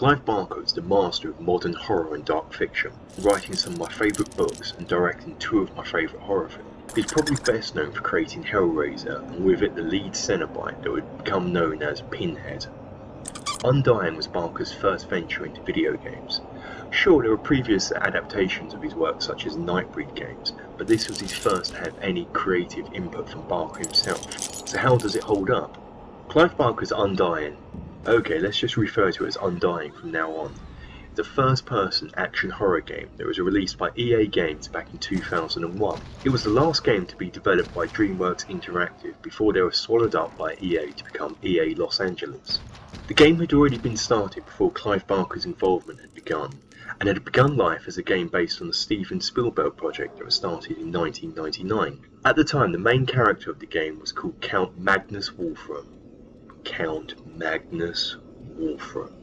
Clive Barker is the master of modern horror and dark fiction, writing some of my favourite books and directing two of my favourite horror films. He's probably best known for creating Hellraiser and with it the lead Cenobite that would become known as Pinhead. Undying was Barker's first venture into video games. Sure, there were previous adaptations of his work such as Nightbreed games, but this was his first to have any creative input from Barker himself. So how does it hold up? Clive Barker's Undying, okay, let's just refer to it as Undying from now on, is a first-person action horror game that was released by EA Games back in 2001. It was the last game to be developed by DreamWorks Interactive before they were swallowed up by EA to become EA Los Angeles. The game had already been started before Clive Barker's involvement had begun, and had begun life as a game based on the Steven Spielberg project that was started in 1999. At the time, the main character of the game was called Count Magnus Wolfram. Count Magnus Wolfram.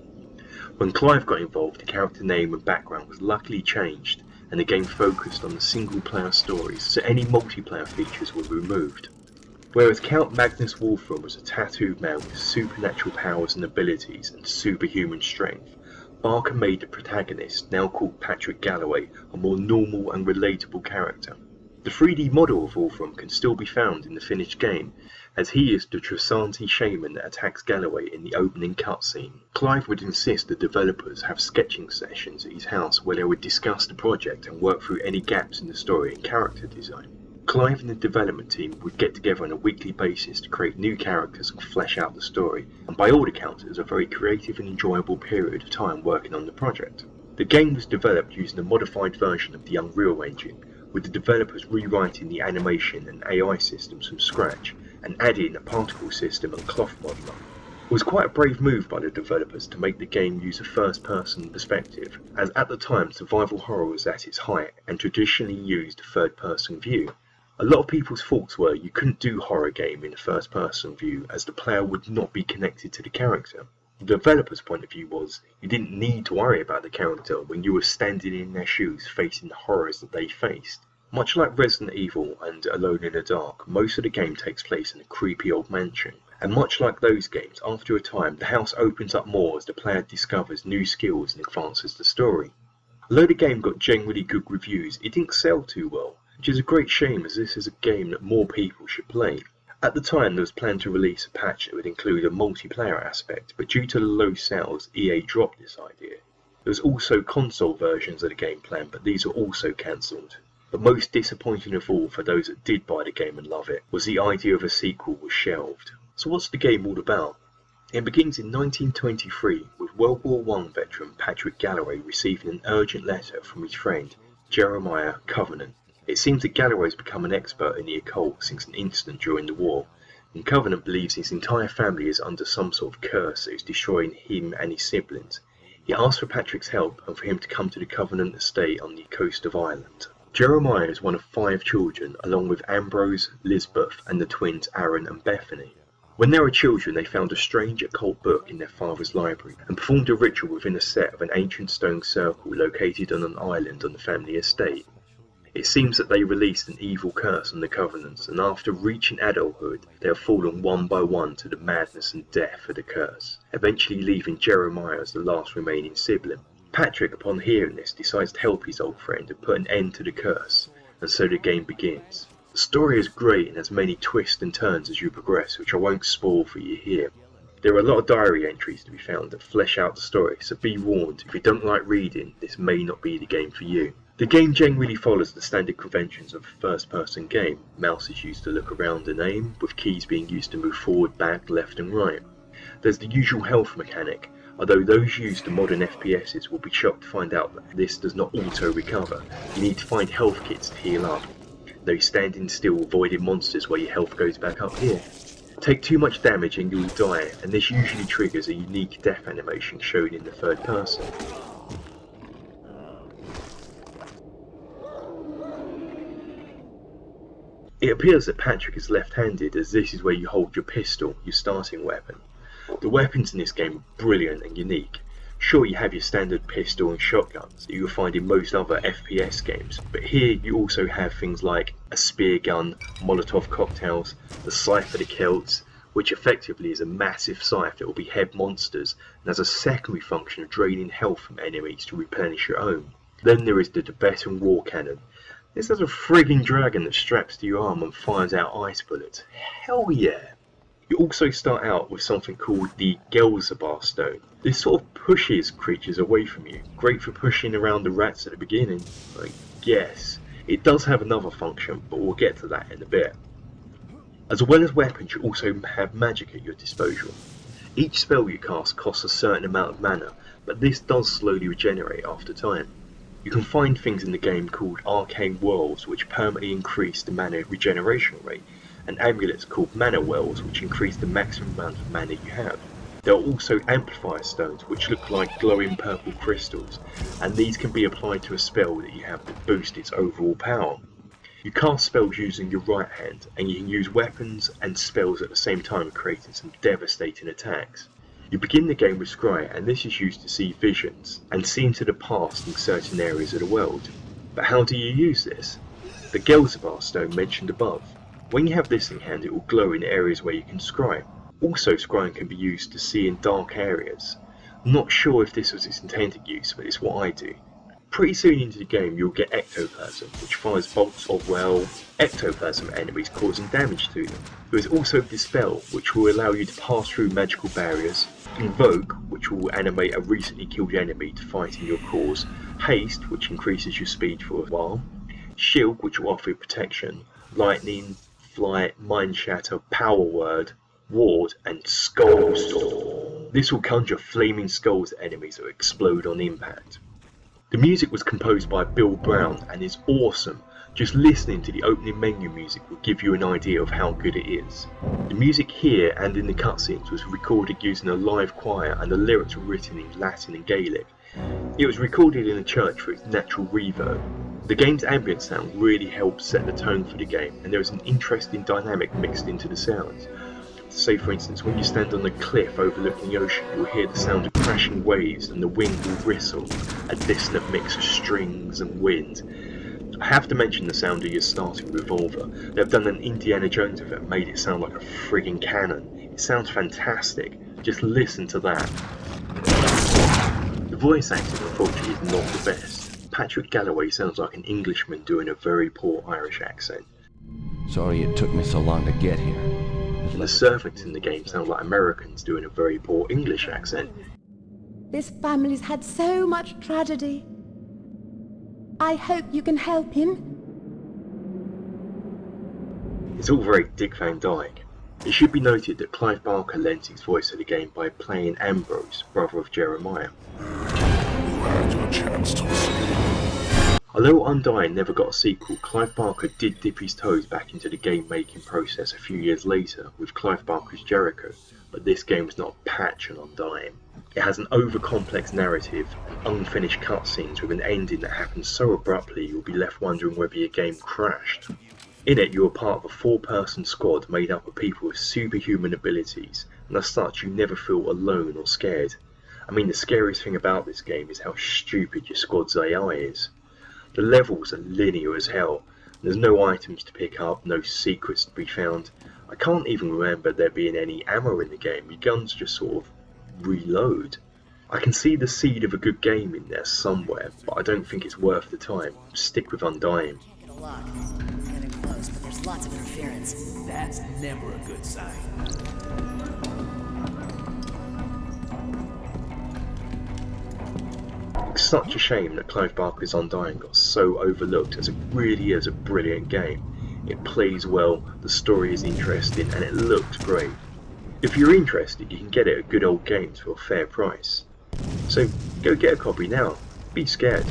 When Clive got involved, the character name and background was luckily changed, and the game focused on the single-player stories, so any multiplayer features were removed. Whereas Count Magnus Wolfram was a tattooed man with supernatural powers and abilities and superhuman strength, Barker made the protagonist, now called Patrick Galloway, a more normal and relatable character. The 3D model of Wolfram can still be found in the finished game, as he is the Trasanti shaman that attacks Galloway in the opening cutscene. Clive would insist the developers have sketching sessions at his house where they would discuss the project and work through any gaps in the story and character design. Clive and the development team would get together on a weekly basis to create new characters and flesh out the story, and by all accounts it was a very creative and enjoyable period of time working on the project. The game was developed using a modified version of the Unreal Engine, with the developers rewriting the animation and AI systems from scratch and adding a particle system and cloth modeler. It was quite a brave move by the developers to make the game use a first-person perspective, as at the time survival horror was at its height and traditionally used a third-person view. A lot of people's thoughts were you couldn't do horror game in a first-person view as the player would not be connected to the character. The developer's point of view was you didn't need to worry about the character when you were standing in their shoes facing the horrors that they faced. Much like Resident Evil and Alone in the Dark, most of the game takes place in a creepy old mansion. And much like those games, after a time the house opens up more as the player discovers new skills and advances the story. Although the game got generally good reviews, it didn't sell too well, which is a great shame as this is a game that more people should play. At the time there was planned to release a patch that would include a multiplayer aspect, but due to the low sales, EA dropped this idea. There was also console versions of the game planned, but these were also cancelled. But most disappointing of all for those that did buy the game and love it, was the idea of a sequel was shelved. So what's the game all about? It begins in 1923 with World War I veteran Patrick Galloway receiving an urgent letter from his friend Jeremiah Covenant. It seems that Galloway has become an expert in the occult since an incident during the war, and Covenant believes his entire family is under some sort of curse that is destroying him and his siblings. He asks for Patrick's help and for him to come to the Covenant estate on the coast of Ireland. Jeremiah is one of 5 children, along with Ambrose, Lisbeth, and the twins Aaron and Bethany. When they were children, they found a strange occult book in their father's library and performed a ritual within a set of an ancient stone circle located on an island on the family estate. It seems that they released an evil curse on the Covenants, and after reaching adulthood, they have fallen one by one to the madness and death of the curse, eventually leaving Jeremiah as the last remaining sibling. Patrick, upon hearing this, decides to help his old friend and put an end to the curse, and so the game begins. The story is great and has many twists and turns as you progress, which I won't spoil for you here. There are a lot of diary entries to be found that flesh out the story, so be warned, if you don't like reading, this may not be the game for you. The game generally follows the standard conventions of a first-person game. Mouse is used to look around and aim, with keys being used to move forward, back, left and right. There's the usual health mechanic, although those used to modern FPSs will be shocked to find out that this does not auto-recover. You need to find health kits to heal up, though standing still avoiding monsters where your health goes back up here. Take too much damage and you will die, and this usually triggers a unique death animation shown in the third person. It appears that Patrick is left-handed, as this is where you hold your pistol, your starting weapon. The weapons in this game are brilliant and unique. Sure, you have your standard pistol and shotguns that you will find in most other FPS games, but here you also have things like a spear gun, Molotov cocktails, the Scythe of the Celts, which effectively is a massive scythe that will behead monsters and has a secondary function of draining health from enemies to replenish your own. Then there is the Tibetan war cannon. This has a frigging dragon that straps to your arm and fires out ice bullets. Hell yeah! You also start out with something called the Gelzabar stone. This sort of pushes creatures away from you. Great for pushing around the rats at the beginning, I guess. It does have another function, but we'll get to that in a bit. As well as weapons, you also have magic at your disposal. Each spell you cast costs a certain amount of mana, but this does slowly regenerate after time. You can find things in the game called arcane wells, which permanently increase the mana regeneration rate, and amulets called mana wells, which increase the maximum amount of mana you have. There are also amplifier stones, which look like glowing purple crystals, and these can be applied to a spell that you have that boost its overall power. You cast spells using your right hand, and you can use weapons and spells at the same time, creating some devastating attacks. You begin the game with Scry, and this is used to see visions and see into the past in certain areas of the world. But how do you use this? The Gelzabar stone mentioned above. When you have this in hand, it will glow in areas where you can scry. Also, scrying can be used to see in dark areas. I'm not sure if this was its intended use, but it's what I do. Pretty soon into the game, you'll get ectoplasm, which fires bolts of, ectoplasm enemies, causing damage to them. There is also Dispel, which will allow you to pass through magical barriers, Invoke, which will animate a recently killed enemy to fight in your cause, Haste, which increases your speed for a while, Shield, which will offer you protection, Lightning, Flight, Mind Shatter, Power Word, Ward, and Skull Storm. This will conjure flaming skulls at enemies that will explode on impact. The music was composed by Bill Brown and is awesome. Just listening to the opening menu music will give you an idea of how good it is. The music here and in the cutscenes was recorded using a live choir, and the lyrics were written in Latin and Gaelic. It was recorded in a church for its natural reverb. The game's ambient sound really helps set the tone for the game, and there is an interesting dynamic mixed into the sounds. Say for instance, when you stand on a cliff overlooking the ocean, you'll hear the sound of crashing waves and the wind will whistle, a distant mix of strings and wind. I have to mention the sound of your starting revolver. They've done an Indiana Jones with it and made it sound like a frigging cannon. It sounds fantastic. Just listen to that. The voice acting unfortunately is not the best. Patrick Galloway sounds like an Englishman doing a very poor Irish accent. Sorry it took me so long to get here. And the servants in the game sound like Americans doing a very poor English accent. This family's had so much tragedy. I hope you can help him. It's all very Dick Van Dyke. It should be noted that Clive Barker lent his voice to the game by playing Ambrose, brother of Jeremiah. You had your chance to see. Although Undying never got a sequel, Clive Barker did dip his toes back into the game-making process a few years later with Clive Barker's Jericho, but this game was not a patch on Undying. It has an over-complex narrative and unfinished cutscenes with an ending that happens so abruptly you'll be left wondering whether your game crashed. In it, you are part of a 4-person squad made up of people with superhuman abilities, and as such you never feel alone or scared. I mean, the scariest thing about this game is how stupid your squad's AI is. The levels are linear as hell. There's no items to pick up, no secrets to be found. I can't even remember there being any ammo in the game. Your guns just sort of reload. I can see the seed of a good game in there somewhere, but I don't think it's worth the time. Stick with Undying. Can't get a lock. We're getting close, but there's lots of interference. That's never a good sign. It's such a shame that Clive Barker's Undying got so overlooked, as it really is a brilliant game. It plays well, the story is interesting, and it looks great. If you're interested, you can get it at Good Old Games for a fair price. So go get a copy now. Be scared.